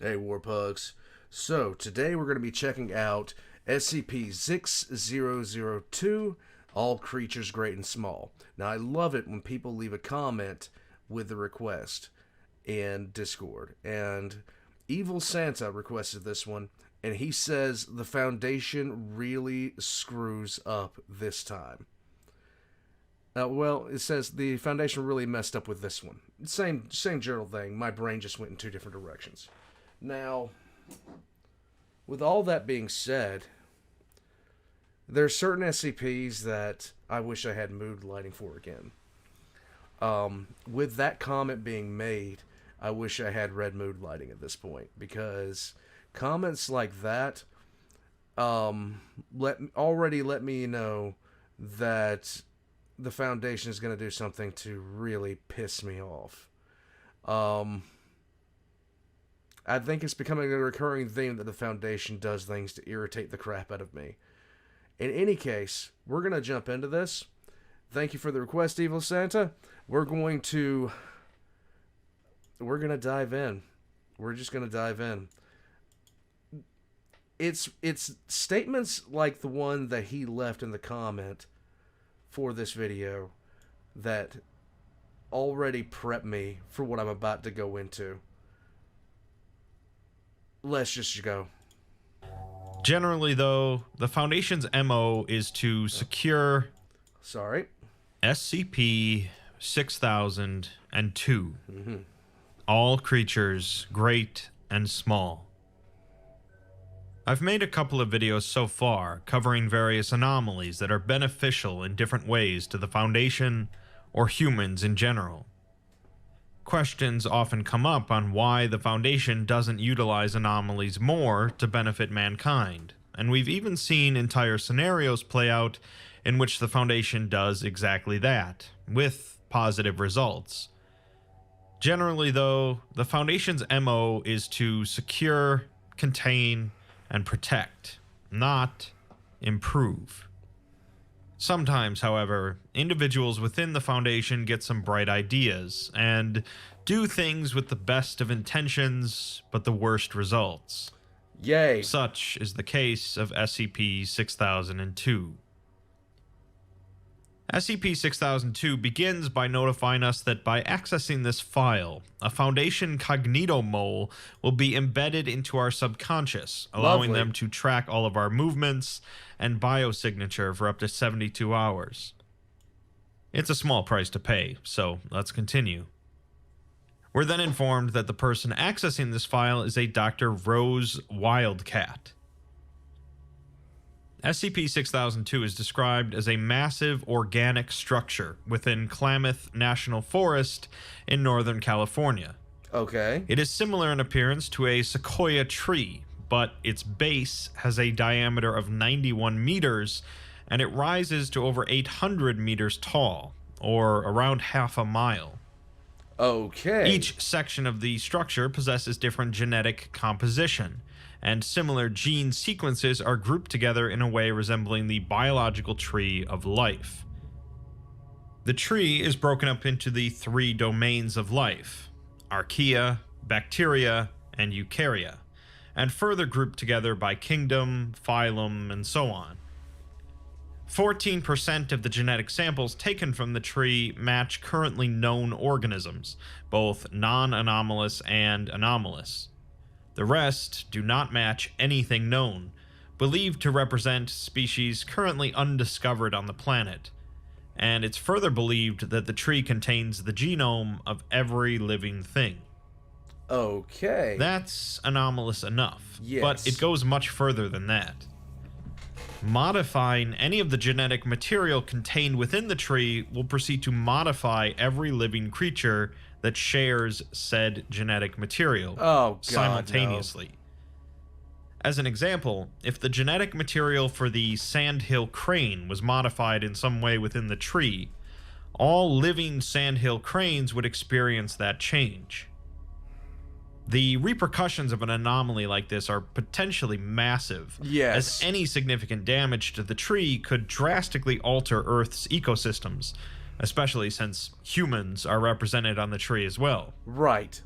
Hey, Warpugs. So, today we're going to be checking out SCP-6002, All Creatures Great and Small. Now, I love it when people leave a comment with the request in Discord. And Evil Santa requested this one, and he says the Foundation really screws up this time. Well, it says the Foundation really messed up with this one. Same general thing. My brain just went in two different directions. Now, with all that being said, there are certain SCPs that I wish I had mood lighting for again. With that comment being made, I wish I had red mood lighting at this point, because comments like that let me know that the Foundation is going to do something to really piss me off. I think it's becoming a recurring theme that the Foundation does things to irritate the crap out of me. In any case, we're going to jump into this. Thank you for the request, Evil Santa. We're going to dive in. We're just going to dive in. It's statements like the one that he left in the comment for this video that already prep me for what I'm about to go into. Let's just go. Generally, though, the Foundation's MO is to secure SCP-6002. All creatures, great and small. I've made a couple of videos so far covering various anomalies that are beneficial in different ways to the Foundation or humans in general. Questions often come up on why the Foundation doesn't utilize anomalies more to benefit mankind, and we've even seen entire scenarios play out in which the Foundation does exactly that, with positive results. Generally, though, the Foundation's MO is to secure, contain, and protect, not improve. Sometimes, however, individuals within the Foundation get some bright ideas and do things with the best of intentions, but the worst results. Yay. Such is the case of SCP-6002. SCP-6002 begins by notifying us that by accessing this file, a Foundation cognito mole will be embedded into our subconscious, allowing them to track all of our movements and biosignature for up to 72 hours. It's a small price to pay, so let's continue. We're then informed that the person accessing this file is a Dr. Rose Wildcat. SCP-6002 is described as a massive organic structure within Klamath National Forest in Northern California. Okay. It is similar in appearance to a sequoia tree, but its base has a diameter of 91 meters, and it rises to over 800 meters tall, or around half a mile. Okay. Each section of the structure possesses different genetic composition, and similar gene sequences are grouped together in a way resembling the biological tree of life. The tree is broken up into the three domains of life: archaea, bacteria, and eukarya, and further grouped together by kingdom, phylum, and so on. 14% of the genetic samples taken from the tree match currently known organisms, both non-anomalous and anomalous. The rest do not match anything known, believed to represent species currently undiscovered on the planet, and it's further believed that the tree contains the genome of every living thing. Okay. That's anomalous enough, yes, but it goes much further than that. Modifying any of the genetic material contained within the tree will proceed to modify every living creature that shares said genetic material simultaneously. No. As an example, if the genetic material for the sandhill crane was modified in some way within the tree, all living sandhill cranes would experience that change. The repercussions of an anomaly like this are potentially massive, as any significant damage to the tree could drastically alter Earth's ecosystems, especially since humans are represented on the tree as well. Right.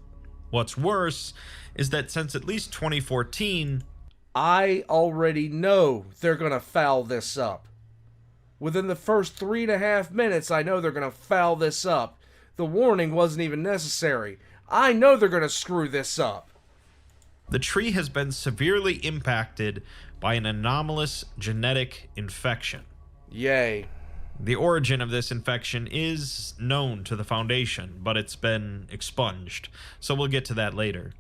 What's worse is that since at least 2014, I already know they're gonna foul this up. Within the first 3.5 minutes, I know they're gonna foul this up. The warning wasn't even necessary. I know they're gonna screw this up. the tree has been severely impacted by an anomalous genetic infection. Yay. The origin of this infection is known to the Foundation, but it's been expunged, so we'll get to that later.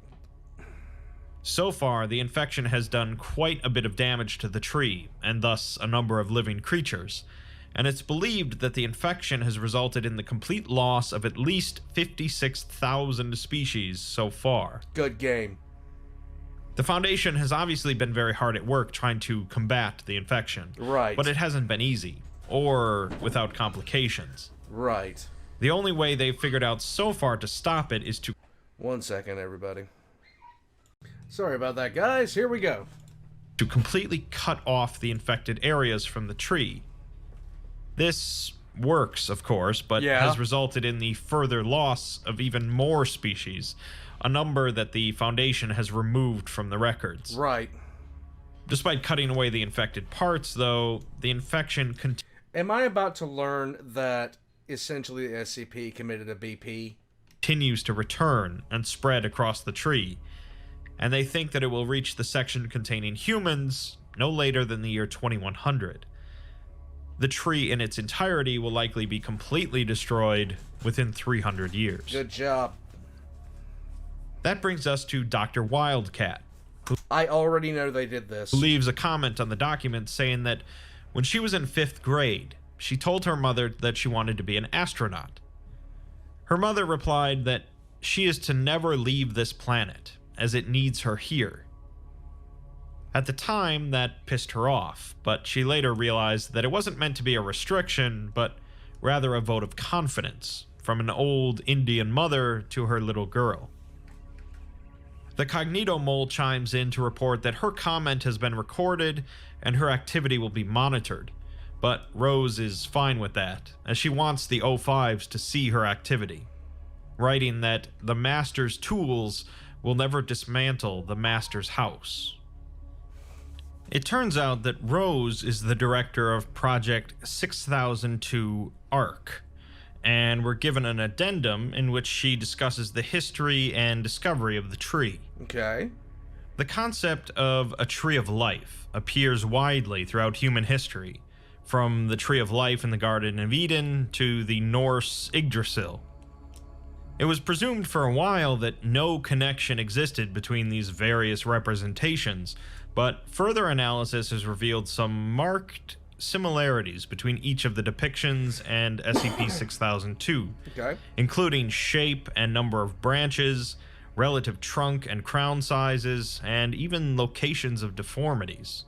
So far, the infection has done quite a bit of damage to the tree, and thus a number of living creatures, and it's believed that the infection has resulted in the complete loss of at least 56,000 species so far. Good game. The Foundation has obviously been very hard at work trying to combat the infection, Right. but it hasn't been easy, or without complications. Right. The only way they've figured out so far to stop it is to 1 second, everybody. Sorry about that, guys. Here we go. completely cut off the infected areas from the tree. This works, of course, but Yeah. has resulted in the further loss of even more species, a number that the Foundation has removed from the records. Right. Despite cutting away the infected parts, though, the infection Am I about to learn that essentially the SCP committed a BP? continues to return and spread across the tree, and they think that it will reach the section containing humans no later than the year 2100. The tree in its entirety will likely be completely destroyed within 300 years. Good job. That brings us to Dr. Wildcat, I already know they did this. who leaves a comment on the document saying that when she was in 5th grade, she told her mother that she wanted to be an astronaut. Her mother replied that she is to never leave this planet, as it needs her here. At the time, that pissed her off, but she later realized that it wasn't meant to be a restriction, but rather a vote of confidence from an old Indian mother to her little girl. The Cognito Mole chimes in to report that her comment has been recorded and her activity will be monitored, but Rose is fine with that, as she wants the O5s to see her activity, writing that the Master's tools will never dismantle the Master's house. It turns out that Rose is the director of Project 6002 ARC, and we're given an addendum in which she discusses the history and discovery of the tree. Okay. The concept of a tree of life appears widely throughout human history, from the tree of life in the Garden of Eden to the Norse Yggdrasil. It was presumed for a while that no connection existed between these various representations, but further analysis has revealed some marked similarities between each of the depictions and SCP-6002, Okay. including shape and number of branches, relative trunk and crown sizes, and even locations of deformities.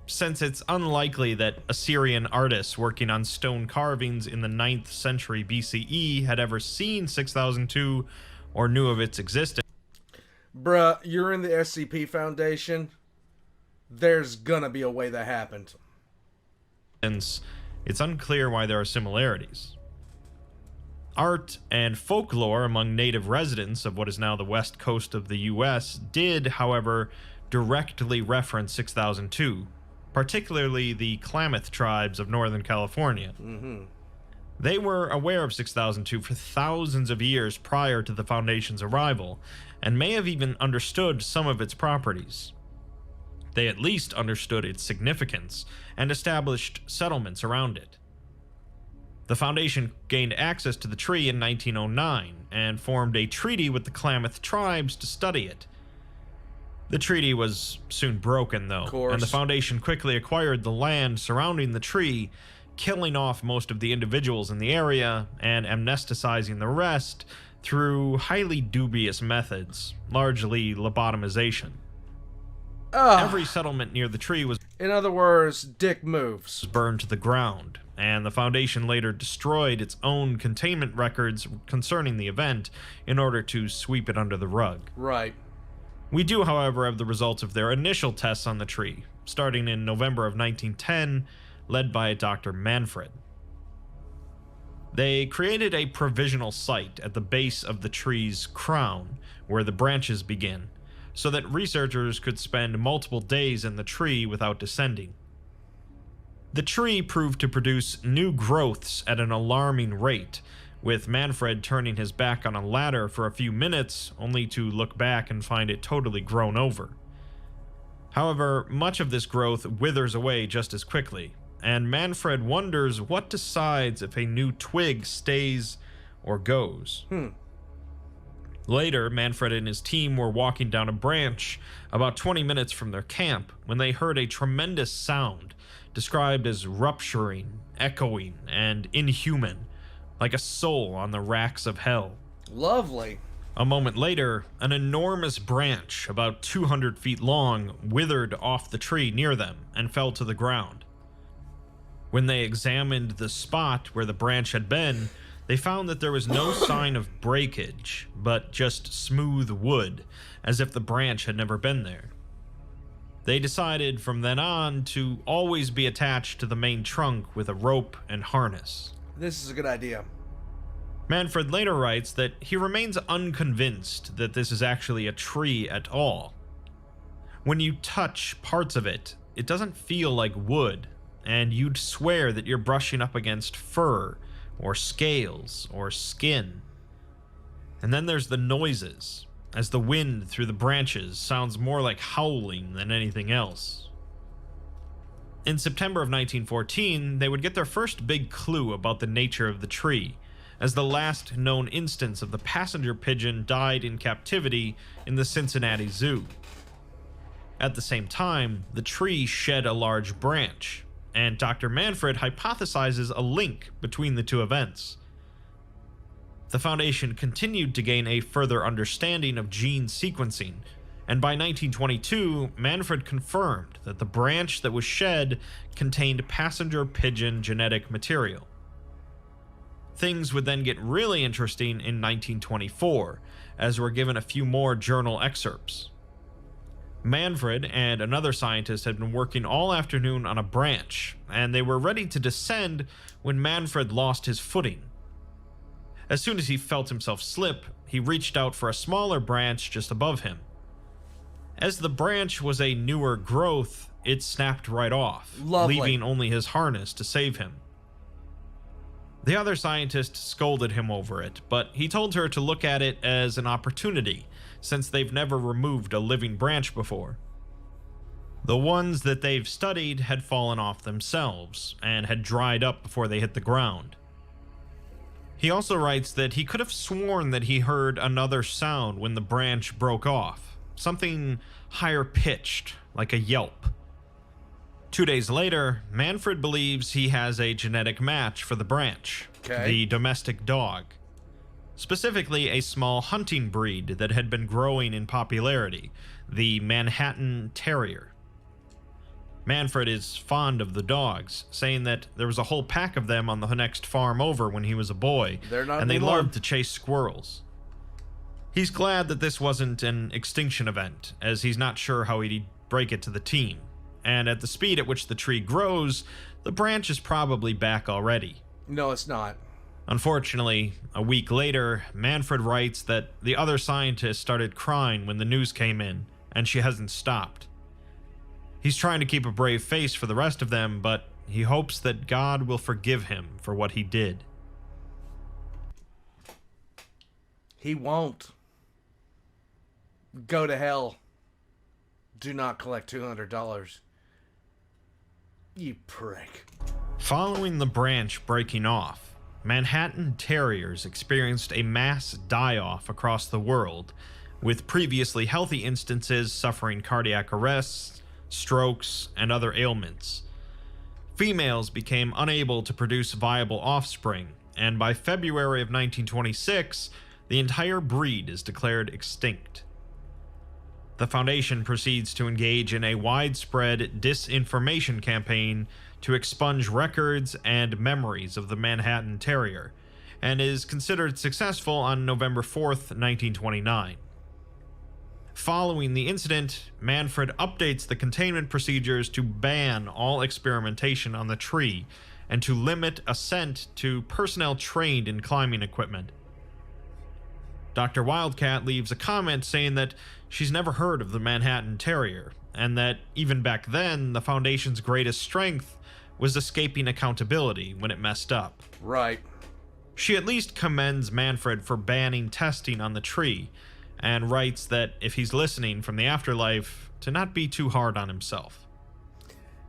Since it's unlikely that Assyrian artists working on stone carvings in the 9th century BCE had ever seen 6002 or knew of its existence, Bruh, you're in the SCP Foundation. There's gonna be a way that happened. it's unclear why there are similarities. Art and folklore among native residents of what is now the west coast of the US did, however, directly reference 6002, particularly the Klamath tribes of Northern California. They were aware of 6002 for thousands of years prior to the Foundation's arrival, and may have even understood some of its properties. They at least understood its significance, and established settlements around it. The Foundation gained access to the tree in 1909, and formed a treaty with the Klamath tribes to study it. The treaty was soon broken, though, and the Foundation quickly acquired the land surrounding the tree, killing off most of the individuals in the area and amnesticizing the rest through highly dubious methods, largely lobotomization. Every settlement near the tree was, in other words, dick moves. burned to the ground, and the Foundation later destroyed its own containment records concerning the event in order to sweep it under the rug. Right. We do, however, have the results of their initial tests on the tree, starting in November of 1910, led by Dr. Manfred. They created a provisional site at the base of the tree's crown, where the branches begin, so that researchers could spend multiple days in the tree without descending. The tree proved to produce new growths at an alarming rate, with Manfred turning his back on a ladder for a few minutes, only to look back and find it totally grown over. However, much of this growth withers away just as quickly, and Manfred wonders what decides if a new twig stays or goes. Later, Manfred and his team were walking down a branch about 20 minutes from their camp when they heard a tremendous sound described as rupturing, echoing, and inhuman, like a soul on the racks of hell. Lovely. A moment later, an enormous branch, about 200 feet long, withered off the tree near them and fell to the ground. When they examined the spot where the branch had been, they found that there was no sign of breakage, but just smooth wood, as if the branch had never been there. They decided from then on to always be attached to the main trunk with a rope and harness. This is a good idea. Manfred later writes that he remains unconvinced that this is actually a tree at all. When you touch parts of it, it doesn't feel like wood, and you'd swear that you're brushing up against fur, or scales, or skin. And then there's the noises, as the wind through the branches sounds more like howling than anything else. In September of 1914, they would get their first big clue about the nature of the tree, as the last known instance of the passenger pigeon died in captivity in the Cincinnati Zoo. At the same time, the tree shed a large branch, and Dr. Manfred hypothesizes a link between the two events. The Foundation continued to gain a further understanding of gene sequencing, and by 1922, Manfred confirmed that the branch that was shed contained passenger pigeon genetic material. Things would then get really interesting in 1924, as we're given a few more journal excerpts. Manfred and another scientist had been working all afternoon on a branch, and they were ready to descend when Manfred lost his footing. As soon as he felt himself slip, he reached out for a smaller branch just above him. As the branch was a newer growth, it snapped right off, Lovely. leaving only his harness to save him. The other scientist scolded him over it, but he told her to look at it as an opportunity, since they've never removed a living branch before. The ones that they've studied had fallen off themselves, and had dried up before they hit the ground. He also writes that he could have sworn that he heard another sound when the branch broke off, something higher pitched, like a yelp. 2 days later, Manfred believes he has a genetic match for the branch, the domestic dog. Specifically, a small hunting breed that had been growing in popularity, the Manhattan Terrier. Manfred is fond of the dogs, saying that there was a whole pack of them on the next farm over when he was a boy, and they loved to chase squirrels. He's glad that this wasn't an extinction event, as he's not sure how he'd break it to the team, and at the speed at which the tree grows, the branch is probably back already. No, it's not. Unfortunately, a week later, Manfred writes that the other scientist started crying when the news came in, and she hasn't stopped. He's trying to keep a brave face for the rest of them, but he hopes that God will forgive him for what he did. He won't. Go to hell. Do not collect $200. You prick. Following the branch breaking off, Manhattan Terriers experienced a mass die-off across the world, with previously healthy instances suffering cardiac arrests, strokes, and other ailments. Females became unable to produce viable offspring, and by February of 1926, the entire breed is declared extinct. The Foundation proceeds to engage in a widespread disinformation campaign to expunge records and memories of the Manhattan Terrier, and is considered successful on November 4th, 1929. Following the incident, Manfred updates the containment procedures to ban all experimentation on the tree, and to limit ascent to personnel trained in climbing equipment. Dr. Wildcat leaves a comment saying that she's never heard of the Manhattan Terrier, and that even back then, the Foundation's greatest strength was escaping accountability when it messed up. Right. She at least commends Manfred for banning testing on the tree, and writes that if he's listening from the afterlife, to not be too hard on himself.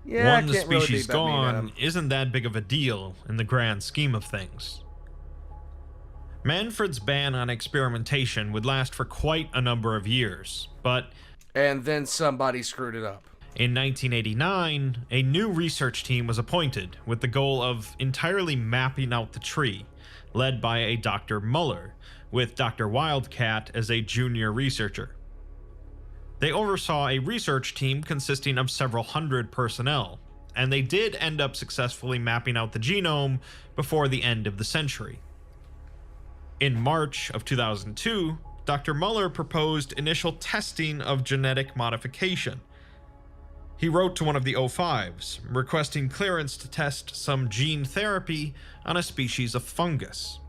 Yeah, One, the can't really species be that mean to gone him. isn't that big of a deal in the grand scheme of things. Manfred's ban on experimentation would last for quite a number of years, but And then somebody screwed it up. in 1989, a new research team was appointed with the goal of entirely mapping out the tree, led by a Dr. Muller, with Dr. Wildcat as a junior researcher. They oversaw a research team consisting of several hundred personnel, and they did end up successfully mapping out the genome before the end of the century. In March of 2002, Dr. Muller proposed initial testing of genetic modification. He wrote to one of the O5s, requesting clearance to test some gene therapy on a species of fungus.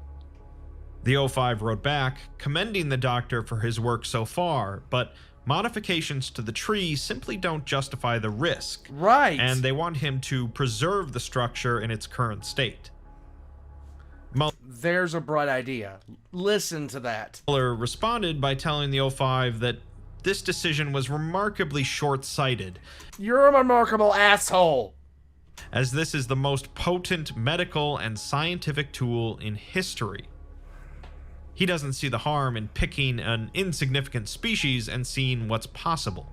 The O5 wrote back, commending the doctor for his work so far, but modifications to the tree simply don't justify the risk. Right. And they want him to preserve the structure in its current state. There's a bright idea. Listen to that. Muller responded by telling the O5 that this decision was remarkably short-sighted, You're a remarkable asshole. as this is the most potent medical and scientific tool in history. He doesn't see the harm in picking an insignificant species and seeing what's possible.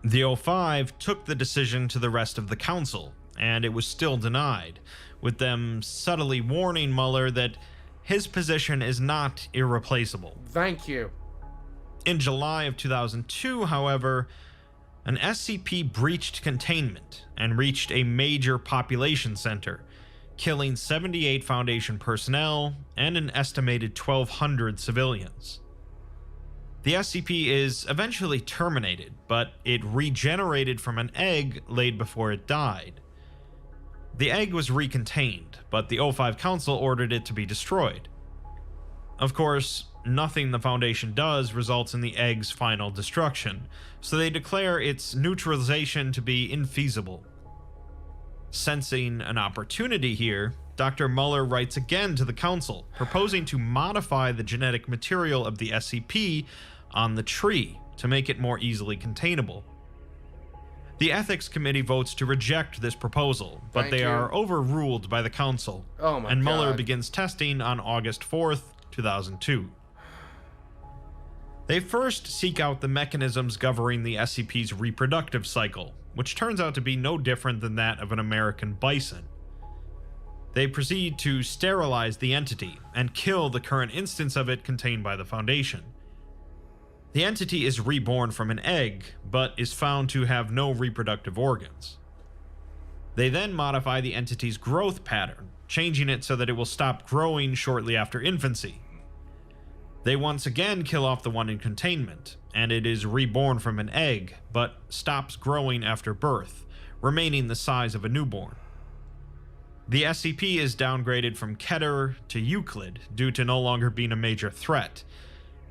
The O5 took the decision to the rest of the council, and it was still denied, with them subtly warning Muller that his position is not irreplaceable. Thank you. In July of 2002, however, an SCP breached containment and reached a major population center, killing 78 Foundation personnel and an estimated 1,200 civilians. The SCP is eventually terminated, but it regenerated from an egg laid before it died. The egg was recontained, but the O5 Council ordered it to be destroyed. Of course, nothing the Foundation does results in the egg's final destruction, so they declare its neutralization to be infeasible. Sensing an opportunity here, Dr. Muller writes again to the Council, proposing to modify the genetic material of the SCP on the tree to make it more easily containable. The Ethics Committee votes to reject this proposal, but Thank they you. are overruled by the Council, Oh my and Muller God. begins testing on August 4th, 2002. They first seek out the mechanisms governing the SCP's reproductive cycle, which turns out to be no different than that of an American bison. They proceed to sterilize the entity and kill the current instance of it contained by the Foundation. The entity is reborn from an egg, but is found to have no reproductive organs. They then modify the entity's growth pattern, changing it so that it will stop growing shortly after infancy. They once again kill off the one in containment, and it is reborn from an egg, but stops growing after birth, remaining the size of a newborn. The SCP is downgraded from Keter to Euclid due to no longer being a major threat.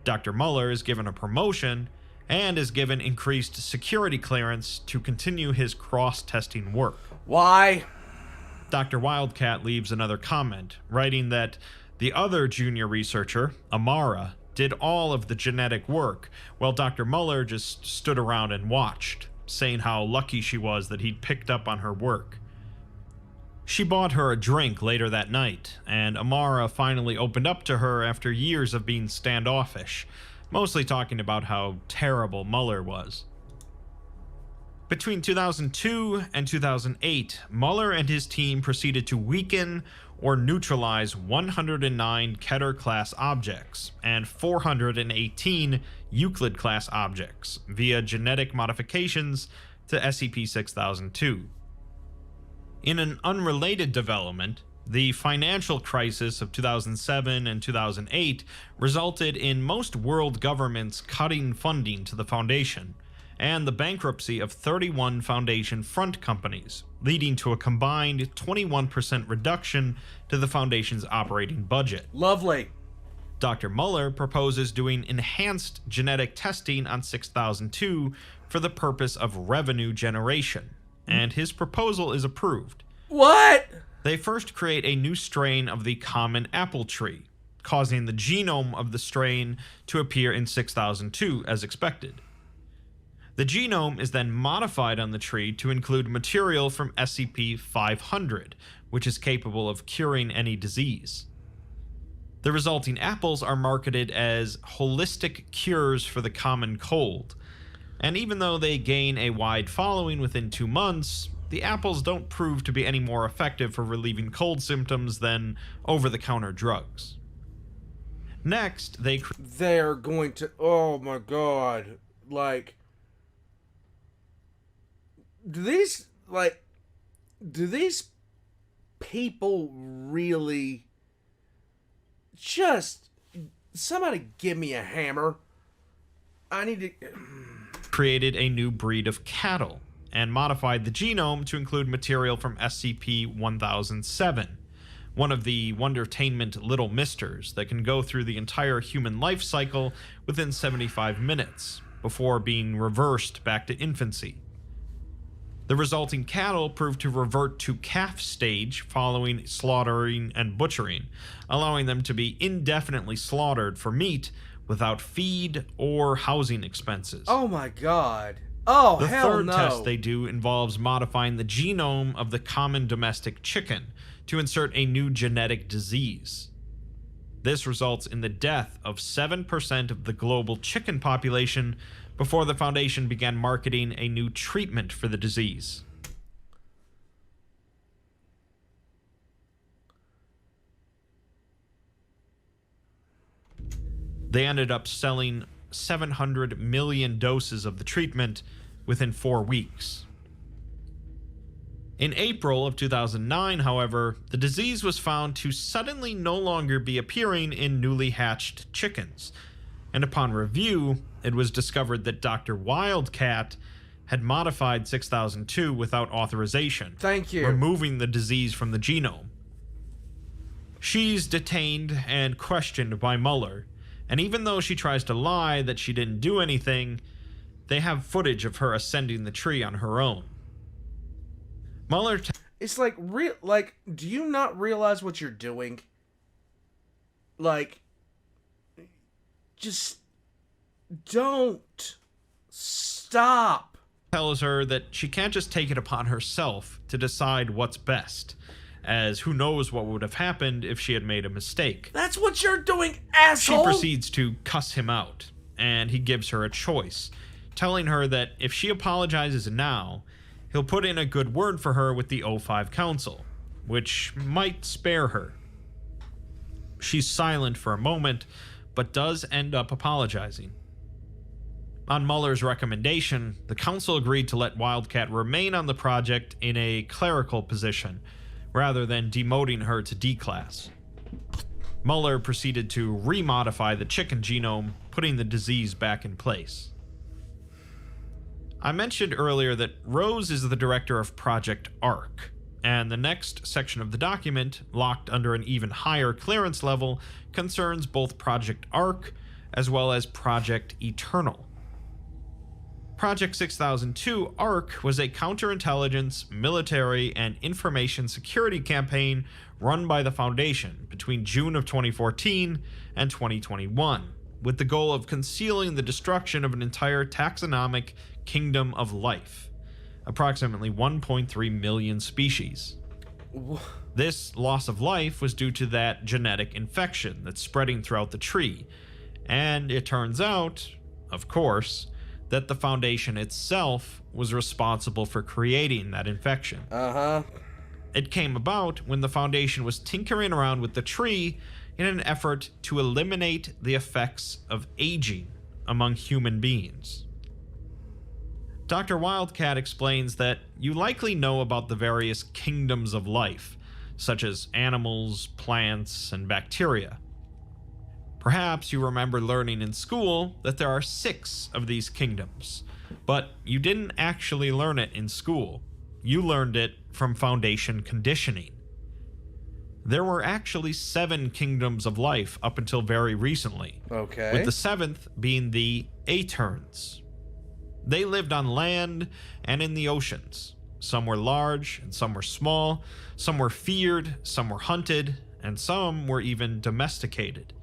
Dr. Muller is given a promotion and is given increased security clearance to continue his cross-testing work. Why? Dr. Wildcat leaves another comment, writing that the other junior researcher, Amara, did all of the genetic work, while Dr. Muller just stood around and watched, saying how lucky she was that he'd picked up on her work. She bought her a drink later that night, and Amara finally opened up to her after years of being standoffish, mostly talking about how terrible Muller was. Between 2002 and 2008, Muller and his team proceeded to weaken or neutralize 109 Keter-class objects and 418 Euclid-class objects via genetic modifications to SCP-6002. In an unrelated development, the financial crisis of 2007 and 2008 resulted in most world governments cutting funding to the Foundation, and the bankruptcy of 31 Foundation front companies, leading to a combined 21% reduction to the Foundation's operating budget. Lovely. Dr. Muller proposes doing enhanced genetic testing on 6002 for the purpose of revenue generation, and his proposal is approved. What? They first create a new strain of the common apple tree, causing the genome of the strain to appear in 6002 as expected. The genome is then modified on the tree to include material from SCP-500, which is capable of curing any disease. The resulting apples are marketed as holistic cures for the common cold, and even though they gain a wide following within 2 months, the apples don't prove to be any more effective for relieving cold symptoms than over-the-counter drugs. Next, they're going to... Oh my god. Like... Do these people really... Just... Somebody give me a hammer. I need to... created a new breed of cattle and modified the genome to include material from SCP-1007, one of the Wondertainment Little Misters that can go through the entire human life cycle within 75 minutes, before being reversed back to infancy. The resulting cattle proved to revert to calf stage following slaughtering and butchering, allowing them to be indefinitely slaughtered for meat without feed or housing expenses. Oh my god. Oh, hell no. The third test they do involves modifying the genome of the common domestic chicken to insert a new genetic disease. This results in the death of 7% of the global chicken population before the Foundation began marketing a new treatment for the disease. They ended up selling 700 million doses of the treatment within 4 weeks. In April of 2009, however, the disease was found to suddenly no longer be appearing in newly hatched chickens, and upon review, it was discovered that Dr. Wildcat had modified 6002 without authorization, Thank you. removing the disease from the genome. She's detained and questioned by Muller, and even though she tries to lie that she didn't do anything, they have footage of her ascending the tree on her own. Muller It's like, do you not realize what you're doing? Like, just don't stop. tells her that she can't just take it upon herself to decide what's best, as who knows what would have happened if she had made a mistake. That's what you're doing, asshole! She proceeds to cuss him out, and he gives her a choice, telling her that if she apologizes now, he'll put in a good word for her with the O5 Council, which might spare her. She's silent for a moment, but does end up apologizing. On Muller's recommendation, the Council agreed to let Wildcat remain on the project in a clerical position, rather than demoting her to D-Class. Muller proceeded to remodify the chicken genome, putting the disease back in place. I mentioned earlier that Rose is the director of Project ARC, and the next section of the document, locked under an even higher clearance level, concerns both Project ARC as well as Project Eternal. Project 6002 ARC was a counterintelligence, military, and information security campaign run by the Foundation between June of 2014 and 2021, with the goal of concealing the destruction of an entire taxonomic kingdom of life, approximately 1.3 million species. This loss of life was due to that genetic infection that's spreading throughout the tree, and it turns out, of course, that the Foundation itself was responsible for creating that infection. It came about when the Foundation was tinkering around with the tree in an effort to eliminate the effects of aging among human beings. Dr. Wildcat explains that you likely know about the various kingdoms of life, such as animals, plants, and bacteria. Perhaps you remember learning in school that there are 6 of these kingdoms, but you didn't actually learn it in school. you learned it from Foundation conditioning. There were actually 7 kingdoms of life up until very recently. Okay. With the 7th being the Aeterns. They lived on land and in the oceans. Some were large and some were small. Some were feared, some were hunted, and some were even domesticated.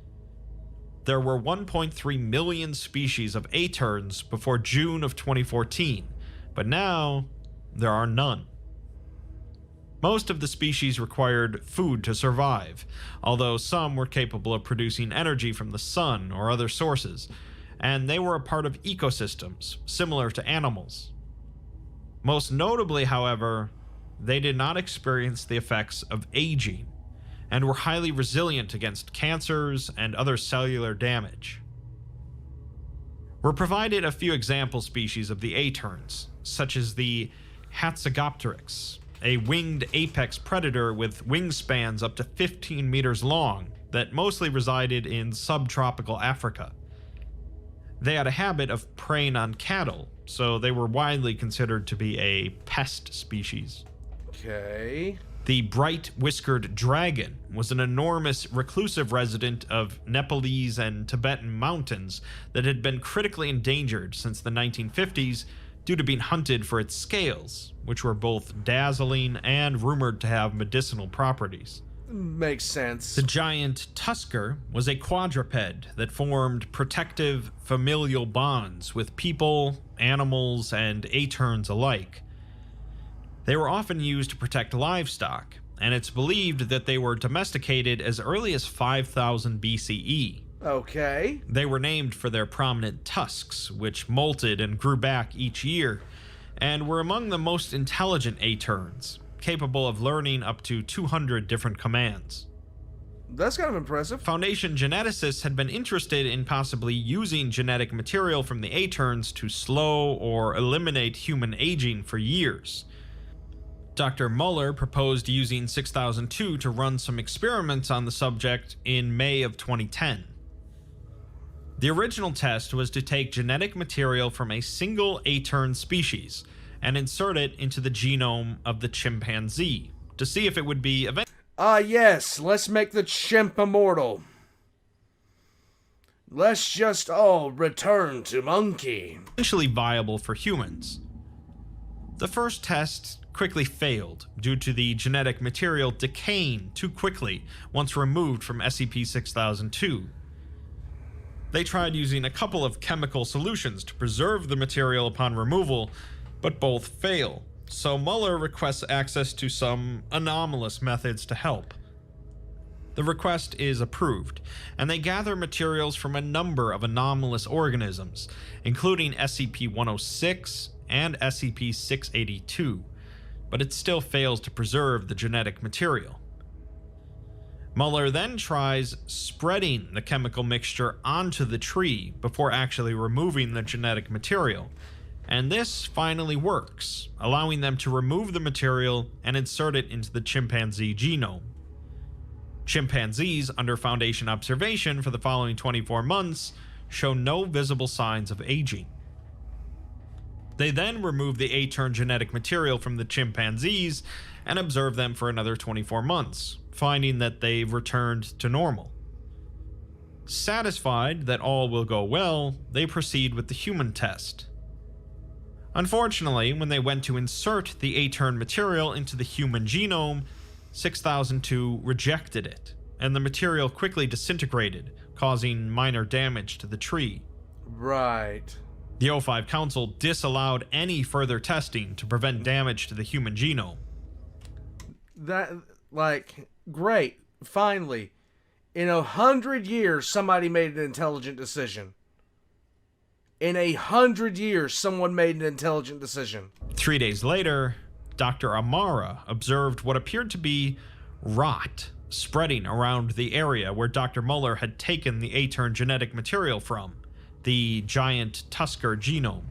There were 1.3 million species of Aeterns before June of 2014, but now there are none. Most of the species required food to survive, although some were capable of producing energy from the sun or other sources, and they were a part of ecosystems similar to animals. Most notably, however, they did not experience the effects of aging, and were highly resilient against cancers and other cellular damage. We're provided a few example species of the Aeterns, such as the Hatzegopteryx, a winged apex predator with wingspans up to 15 meters long that mostly resided in subtropical Africa. They had a habit of preying on cattle, so they were widely considered to be a pest species. Okay. The bright-whiskered dragon was an enormous reclusive resident of Nepalese and Tibetan mountains that had been critically endangered since the 1950s due to being hunted for its scales, which were both dazzling and rumored to have medicinal properties. Makes sense. The giant tusker was a quadruped that formed protective familial bonds with people, animals, and Aeterns alike. They were often used to protect livestock, and it's believed that they were domesticated as early as 5000 BCE. Okay. They were named for their prominent tusks, which molted and grew back each year, and were among the most intelligent Aeterns, capable of learning up to 200 different commands. That's kind of impressive. Foundation geneticists had been interested in possibly using genetic material from the Aeterns to slow or eliminate human aging for years. Dr. Muller proposed using 6002 to run some experiments on the subject in May of 2010. The original test was to take genetic material from a single Aetern species and insert it into the genome of the chimpanzee to see if it would be Yes, let's make the chimp immortal. Let's just all return to monkey. eventually viable for humans. The first test quickly failed due to the genetic material decaying too quickly once removed from SCP-6002. They tried using a couple of chemical solutions to preserve the material upon removal, but both fail, so Muller requests access to some anomalous methods to help. The request is approved, and they gather materials from a number of anomalous organisms, including SCP-106 and SCP-6002, but it still fails to preserve the genetic material. Muller then tries spreading the chemical mixture onto the tree before actually removing the genetic material, and this finally works, allowing them to remove the material and insert it into the chimpanzee genome. Chimpanzees under Foundation observation for the following 24 months show no visible signs of aging. They then remove the Aetern genetic material from the chimpanzees and observe them for another 24 months, finding that they've returned to normal. Satisfied that all will go well, they proceed with the human test. Unfortunately, when they went to insert the Aetern material into the human genome, 6002 rejected it, and the material quickly disintegrated, causing minor damage to the tree. Right. The O5 Council disallowed any further testing to prevent damage to the human genome. Great. Finally. In 100 years, somebody made an intelligent decision. In 100 years, someone made an intelligent decision. 3 days later, Dr. Amara observed what appeared to be rot spreading around the area where Dr. Muller had taken the Aetern genetic material from, the giant Tusker genome.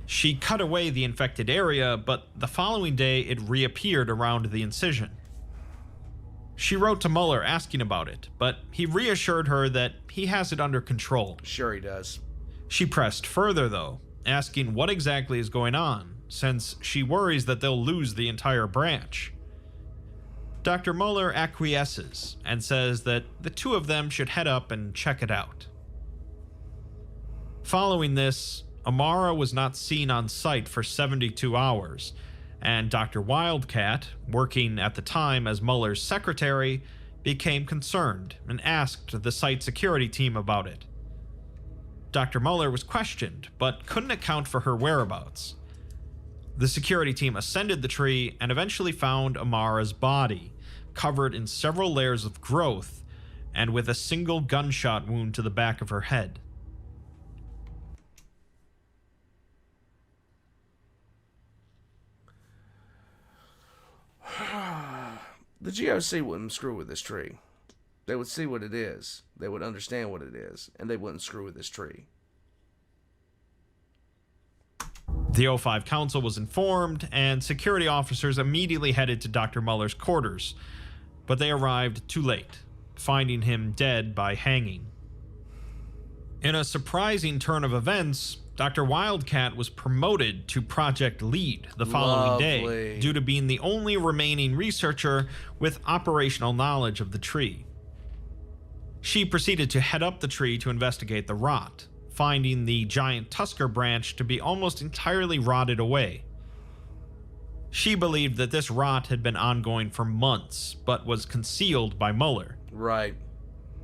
She cut away the infected area, but the following day it reappeared around the incision. She wrote to Muller asking about it, but he reassured her that he has it under control. Sure he does. She pressed further, though, asking what exactly is going on, since she worries that they'll lose the entire branch. Dr. Muller acquiesces and says that the two of them should head up and check it out. Following this, Amara was not seen on site for 72 hours, and Dr. Wildcat, working at the time as Muller's secretary, became concerned and asked the site security team about it. Dr. Muller was questioned, but couldn't account for her whereabouts. The security team ascended the tree and eventually found Amara's body, covered in several layers of growth and with a single gunshot wound to the back of her head. The GOC wouldn't screw with this tree. They would see what it is. They would understand what it is, and they wouldn't screw with this tree. The O5 Council was informed, and security officers immediately headed to Dr. Muller's quarters, but they arrived too late, finding him dead by hanging. In a surprising turn of events, Dr. Wildcat was promoted to Project Lead the following day due to being the only remaining researcher with operational knowledge of the tree. She proceeded to head up the tree to investigate the rot, finding the giant Tusker branch to be almost entirely rotted away. She believed that this rot had been ongoing for months, but was concealed by Muller. Right.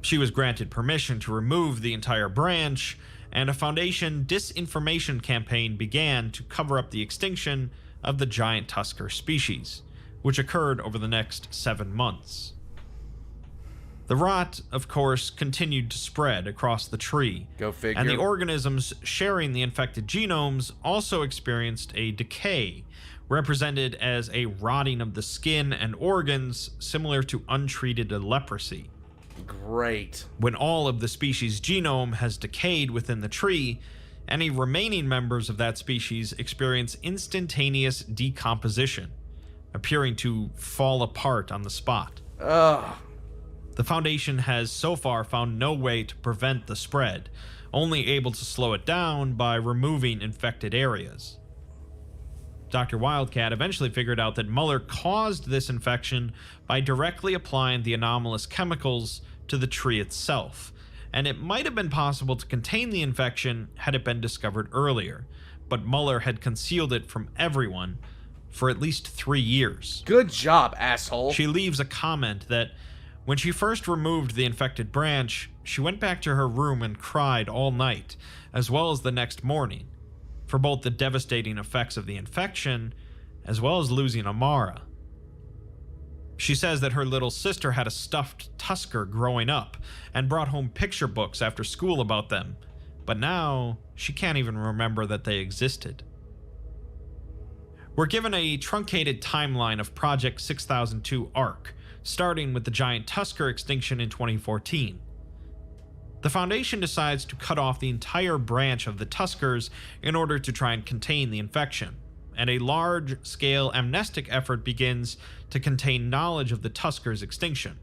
She was granted permission to remove the entire branch, and a Foundation disinformation campaign began to cover up the extinction of the giant Tusker species, which occurred over the next 7 months. The rot, of course, continued to spread across the tree. Go figure. And the organisms sharing the infected genomes also experienced a decay, represented as a rotting of the skin and organs similar to untreated leprosy. Great. When all of the species' genome has decayed within the tree, any remaining members of that species experience instantaneous decomposition, appearing to fall apart on the spot. Ugh. The Foundation has so far found no way to prevent the spread, only able to slow it down by removing infected areas. Dr. Wildcat eventually figured out that Muller caused this infection by directly applying the anomalous chemicals to the tree itself, and it might have been possible to contain the infection had it been discovered earlier, but Muller had concealed it from everyone for at least 3 years. Good job, asshole. She leaves a comment that when she first removed the infected branch, she went back to her room and cried all night, as well as the next morning, for both the devastating effects of the infection, as well as losing Amara. She says that her little sister had a stuffed Tusker growing up, and brought home picture books after school about them, but now she can't even remember that they existed. We're given a truncated timeline of Project 6002 ARC, starting with the giant Tusker extinction in 2014. The Foundation decides to cut off the entire branch of the Tuskers in order to try and contain the infection, and a large-scale amnestic effort begins to contain knowledge of the Tuskers' extinction.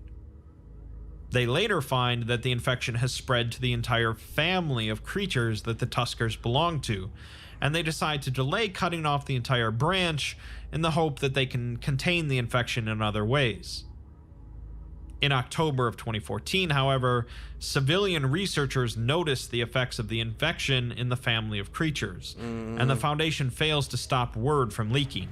They later find that the infection has spread to the entire family of creatures that the Tuskers belong to, and they decide to delay cutting off the entire branch in the hope that they can contain the infection in other ways. In October of 2014, however, civilian researchers noticed the effects of the infection in the family of creatures, and the Foundation fails to stop word from leaking.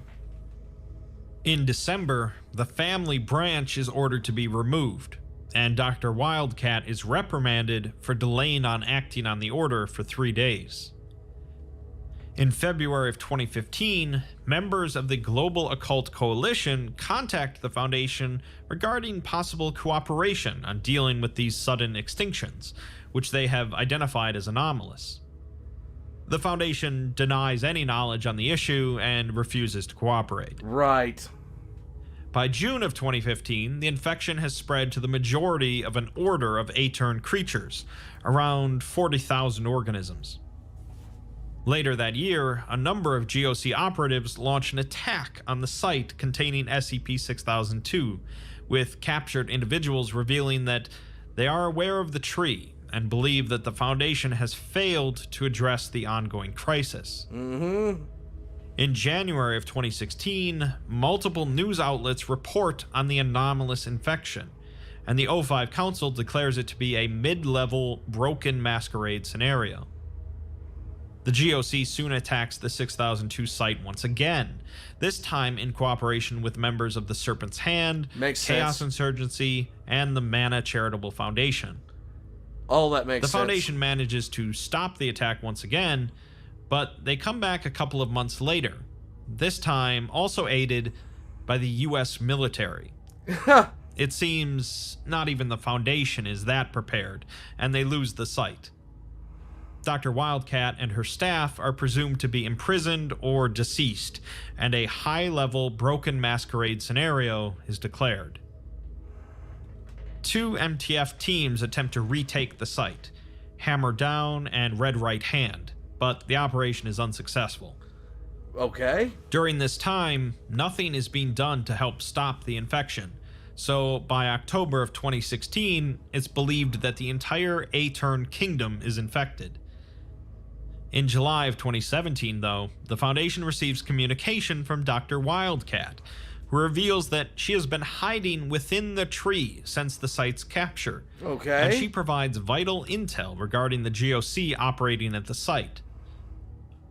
In December, the family branch is ordered to be removed, and Dr. Wildcat is reprimanded for delaying on acting on the order for 3 days. In February of 2015, members of the Global Occult Coalition contact the Foundation regarding possible cooperation on dealing with these sudden extinctions, which they have identified as anomalous. The Foundation denies any knowledge on the issue and refuses to cooperate. Right. By June of 2015, the infection has spread to the majority of an order of A-turn creatures, around 40,000 organisms. Later that year, a number of GOC operatives launched an attack on the site containing SCP-6002, with captured individuals revealing that they are aware of the tree and believe that the Foundation has failed to address the ongoing crisis. In In January of 2016, multiple news outlets report on the anomalous infection, and the O5 Council declares it to be a mid-level broken masquerade scenario. The GOC soon attacks the 6002 site once again, this time in cooperation with members of the Serpent's Hand, Makes Chaos sense. Insurgency, and the Mana Charitable Foundation. All that makes sense. The Foundation manages to stop the attack once again, but they come back a couple of months later, this time also aided by the US military. It seems not even the Foundation is that prepared, and they lose the site. Dr. Wildcat and her staff are presumed to be imprisoned or deceased, and a high-level broken masquerade scenario is declared. 2 MTF teams attempt to retake the site, Hammer Down and Red Right Hand, but the operation is unsuccessful. Okay. During this time, nothing is being done to help stop the infection, so by October of 2016, it's believed that the entire Aetern Kingdom is infected. In July of 2017, though, the Foundation receives communication from Dr. Wildcat, who reveals that she has been hiding within the tree since the site's capture. Okay. And she provides vital intel regarding the GOC operating at the site.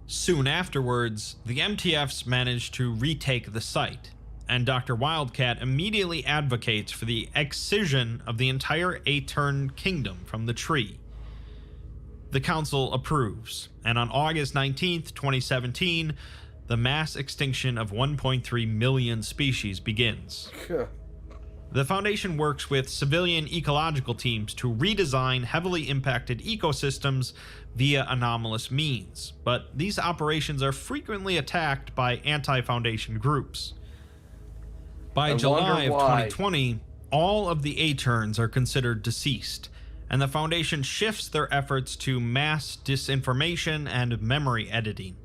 Soon afterwards, the MTFs manage to retake the site, and Dr. Wildcat immediately advocates for the excision of the entire Aetern Kingdom from the tree. The Council approves, and on August 19th, 2017, the mass extinction of 1.3 million species begins. The Foundation works with civilian ecological teams to redesign heavily impacted ecosystems via anomalous means, but these operations are frequently attacked by anti-Foundation groups. By July of 2020, all of the Aeterns are considered deceased, and the Foundation shifts their efforts to mass disinformation and memory editing,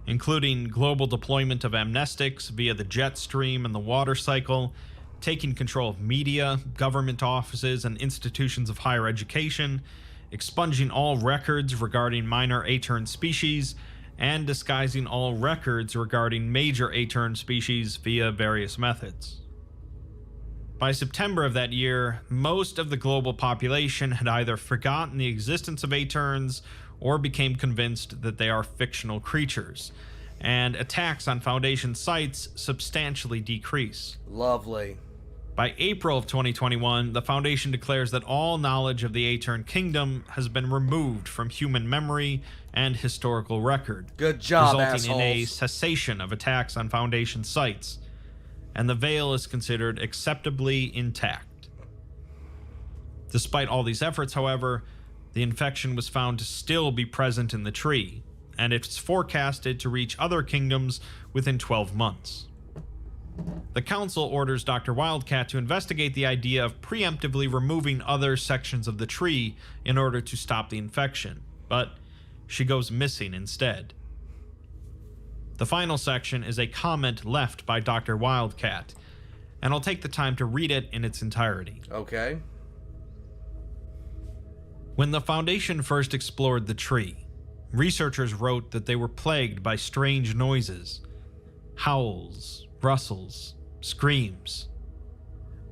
including global deployment of amnestics via the jet stream and the water cycle, taking control of media, government offices, and institutions of higher education, expunging all records regarding minor Aetern species, and disguising all records regarding major Aetern species via various methods. By September of that year, most of the global population had either forgotten the existence of Aeterns or became convinced that they are fictional creatures, and attacks on Foundation sites substantially decrease. Lovely. By April of 2021, the Foundation declares that all knowledge of the Aetern Kingdom has been removed from human memory and historical record, Good job, resulting in a assholes. cessation of attacks on Foundation sites, and the Veil is considered acceptably intact. Despite all these efforts, however, the infection was found to still be present in the tree, and it's forecasted to reach other kingdoms within 12 months. The Council orders Dr. Wildcat to investigate the idea of preemptively removing other sections of the tree in order to stop the infection, but she goes missing instead. The final section is a comment left by Dr. Wildcat, and I'll take the time to read it in its entirety. Okay. When the Foundation first explored the tree, researchers wrote that they were plagued by strange noises, howls, rustles, screams.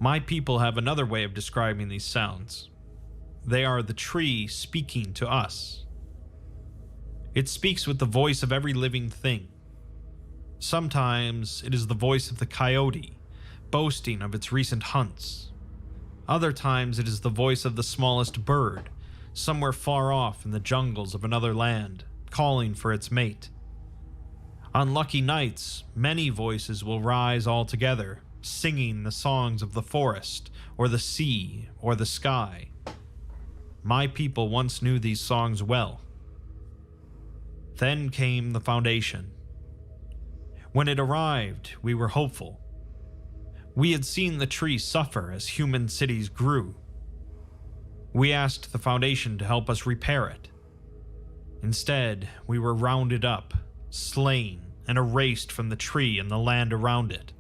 My people have another way of describing these sounds. They are the tree speaking to us. It speaks with the voice of every living thing. Sometimes it is the voice of the coyote, boasting of its recent hunts. Other times it is the voice of the smallest bird, somewhere far off in the jungles of another land, calling for its mate. On lucky nights, many voices will rise all together, singing the songs of the forest, or the sea, or the sky. My people once knew these songs well. Then came the Foundation. When it arrived, we were hopeful. We had seen the tree suffer as human cities grew. We asked the Foundation to help us repair it. Instead, we were rounded up, slain, and erased from the tree and the land around it.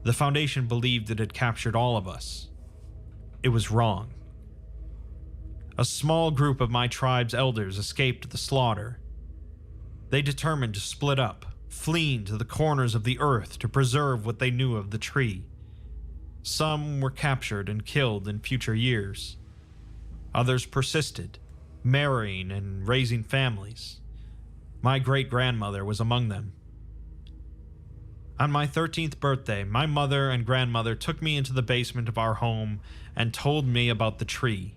The Foundation believed it had captured all of us. It was wrong. A small group of my tribe's elders escaped the slaughter. They determined to split up, fleeing to the corners of the earth to preserve what they knew of the tree. Some were captured and killed in future years. Others persisted, marrying and raising families. My great-grandmother was among them. On my 13th birthday, my mother and grandmother took me into the basement of our home and told me about the tree.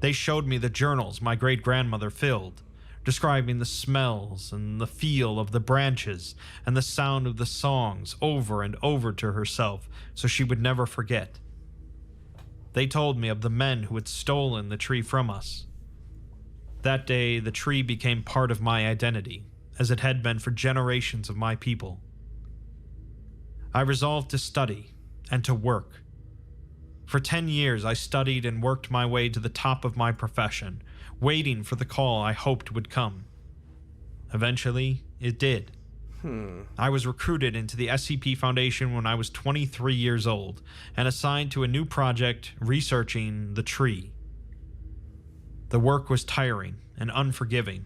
They showed me the journals my great-grandmother filled, describing the smells and the feel of the branches and the sound of the songs over and over to herself so she would never forget. They told me of the men who had stolen the tree from us. That day, the tree became part of my identity, as it had been for generations of my people. I resolved to study and to work. For 10 years, I studied and worked my way to the top of my profession, waiting for the call I hoped would come. Eventually, it did. I was recruited into the SCP Foundation when I was 23 years old and assigned to a new project researching the tree. The work was tiring and unforgiving.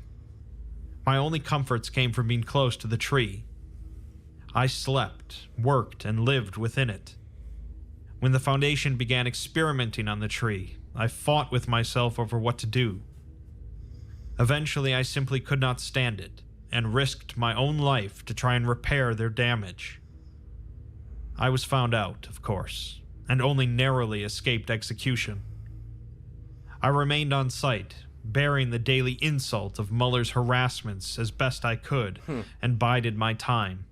My only comforts came from being close to the tree. I slept, worked, and lived within it. When the Foundation began experimenting on the tree, I fought with myself over what to do. Eventually, I simply could not stand it, and risked my own life to try and repair their damage. I was found out, of course, and only narrowly escaped execution. I remained on site, bearing the daily insult of Muller's harassments as best I could, and bided my time.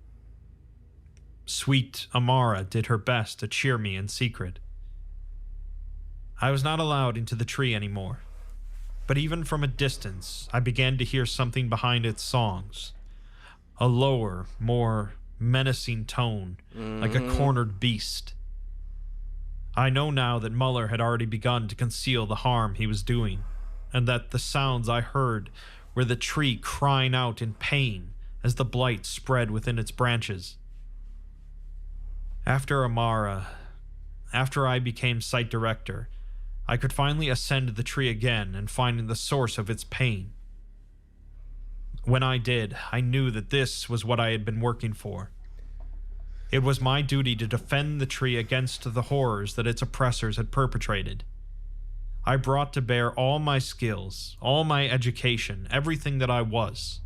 Sweet Amara did her best to cheer me in secret. I was not allowed into the tree anymore, but even from a distance, I began to hear something behind its songs. A lower, more menacing tone, like a cornered beast. I know now that Muller had already begun to conceal the harm he was doing, and that the sounds I heard were the tree crying out in pain as the blight spread within its branches. After I became site director, I could finally ascend the tree again and find the source of its pain. When I did, I knew that this was what I had been working for. It was my duty to defend the tree against the horrors that its oppressors had perpetrated. I brought to bear all my skills, all my education, everything that I was.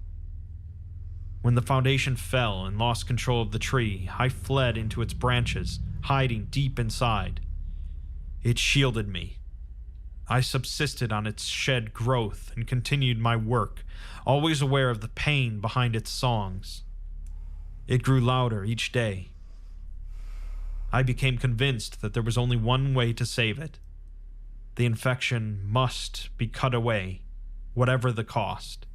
When the Foundation fell and lost control of the tree, I fled into its branches, hiding deep inside. It shielded me. I subsisted on its shed growth and continued my work, always aware of the pain behind its songs. It grew louder each day. I became convinced that there was only one way to save it. The infection must be cut away, whatever the cost.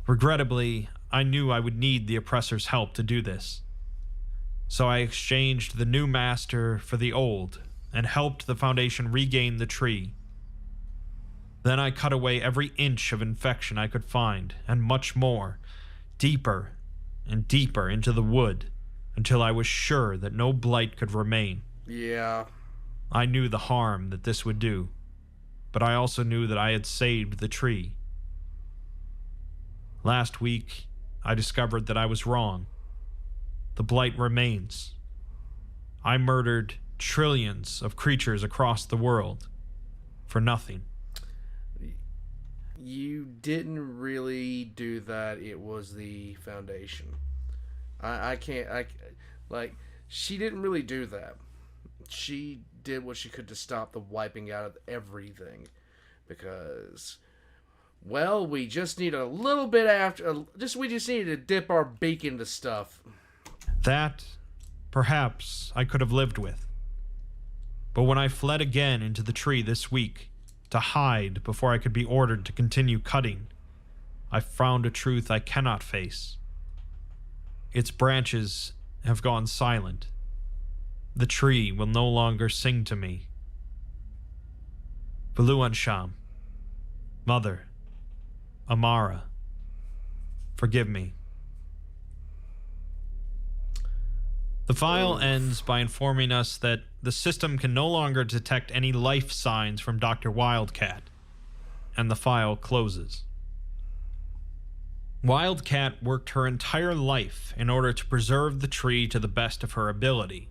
Regrettably, I knew I would need the oppressor's help to do this. So I exchanged the new master for the old and helped the Foundation regain the tree. Then I cut away every inch of infection I could find, and much more, deeper and deeper into the wood, until I was sure that no blight could remain. Yeah. I knew the harm that this would do, but I also knew that I had saved the tree. Last week, I discovered that I was wrong. The blight remains. I murdered trillions of creatures across the world for nothing. You didn't really do that. It was the Foundation. She didn't really do that. She did what she could to stop the wiping out of everything. Because, well, we just need a little bit we just needed to dip our beak into stuff. That, perhaps, I could have lived with. But when I fled again into the tree this week, to hide before I could be ordered to continue cutting, I found a truth I cannot face. Its branches have gone silent. The tree will no longer sing to me. Valuansham, Mother, Amara, forgive me. The file ends by informing us that the system can no longer detect any life signs from Dr. Wildcat, and the file closes. Wildcat worked her entire life in order to preserve the tree to the best of her ability,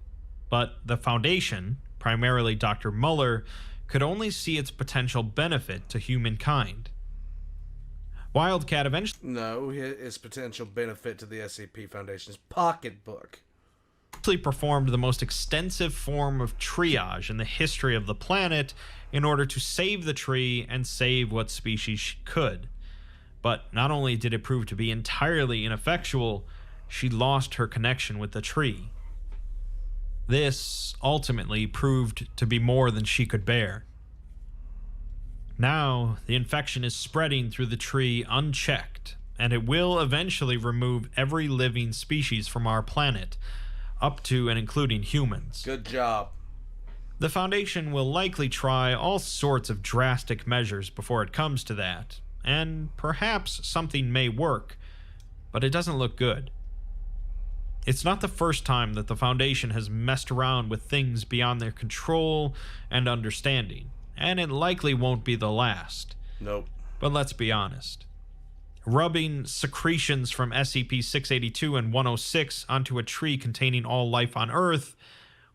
but the Foundation, primarily Dr. Muller, could only see its potential benefit to humankind. Wildcat eventually No, his potential benefit to the SCP Foundation's pocketbook. performed the most extensive form of triage in the history of the planet in order to save the tree and save what species she could. But not only did it prove to be entirely ineffectual, she lost her connection with the tree. This ultimately proved to be more than she could bear. Now, the infection is spreading through the tree unchecked, and it will eventually remove every living species from our planet, up to and including humans. Good job. The Foundation will likely try all sorts of drastic measures before it comes to that, and perhaps something may work, but it doesn't look good. It's not the first time that the Foundation has messed around with things beyond their control and understanding, and it likely won't be the last. Nope. But let's be honest. Rubbing secretions from SCP-682 and 106 onto a tree containing all life on Earth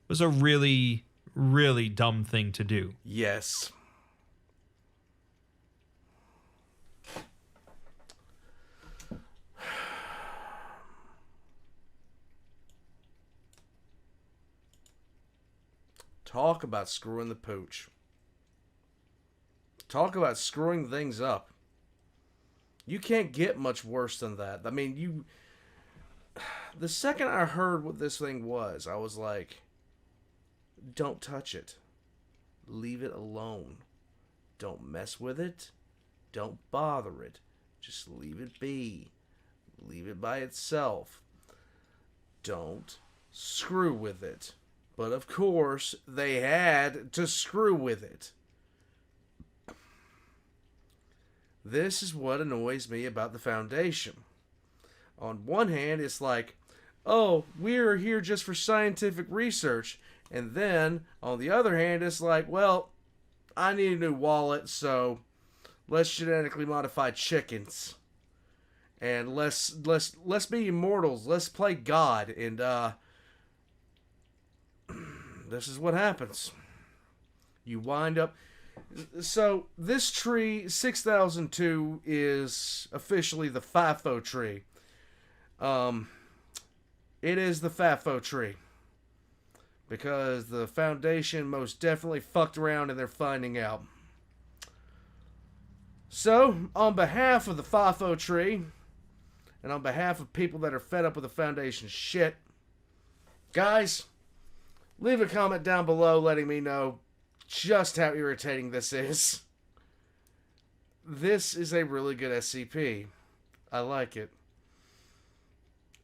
was a really, really dumb thing to do. Yes. Talk about screwing the pooch. Talk about screwing things up. You can't get much worse than that. I mean, the second I heard what this thing was, I was like, don't touch it. Leave it alone. Don't mess with it. Don't bother it. Just leave it be. Leave it by itself. Don't screw with it. But of course, they had to screw with it. This is what annoys me about the Foundation. On one hand, it's like, oh, we're here just for scientific research. And then, on the other hand, it's like, well, I need a new wallet, so let's genetically modify chickens. And let's be immortals. Let's play God. And, this is what happens. You wind up... So, this tree, 6002, is officially the FIFO tree. It is the FIFO tree. Because the Foundation most definitely fucked around and they're finding out. So, on behalf of the FIFO tree, and on behalf of people that are fed up with the Foundation shit, guys, leave a comment down below letting me know just how irritating this is. This is a really good SCP. I like it.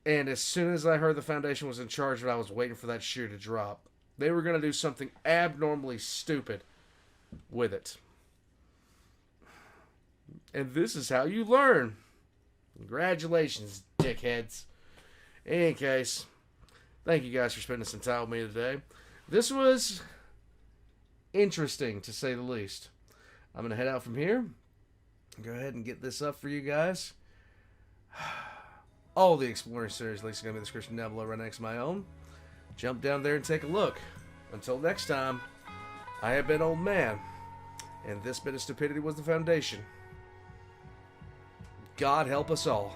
And as soon as I heard the Foundation was in charge of it, I was waiting for that shoe to drop. They were going to do something abnormally stupid with it. And this is how you learn. Congratulations, dickheads. In any case, thank you guys for spending some time with me today. This was interesting, to say the least. I'm going to head out from here. Go ahead and get this up for you guys. All the Exploring series links are going to be in the description down below right next to my own. Jump down there and take a look. Until next time, I have been Old Man, and this bit of stupidity was the Foundation. God help us all.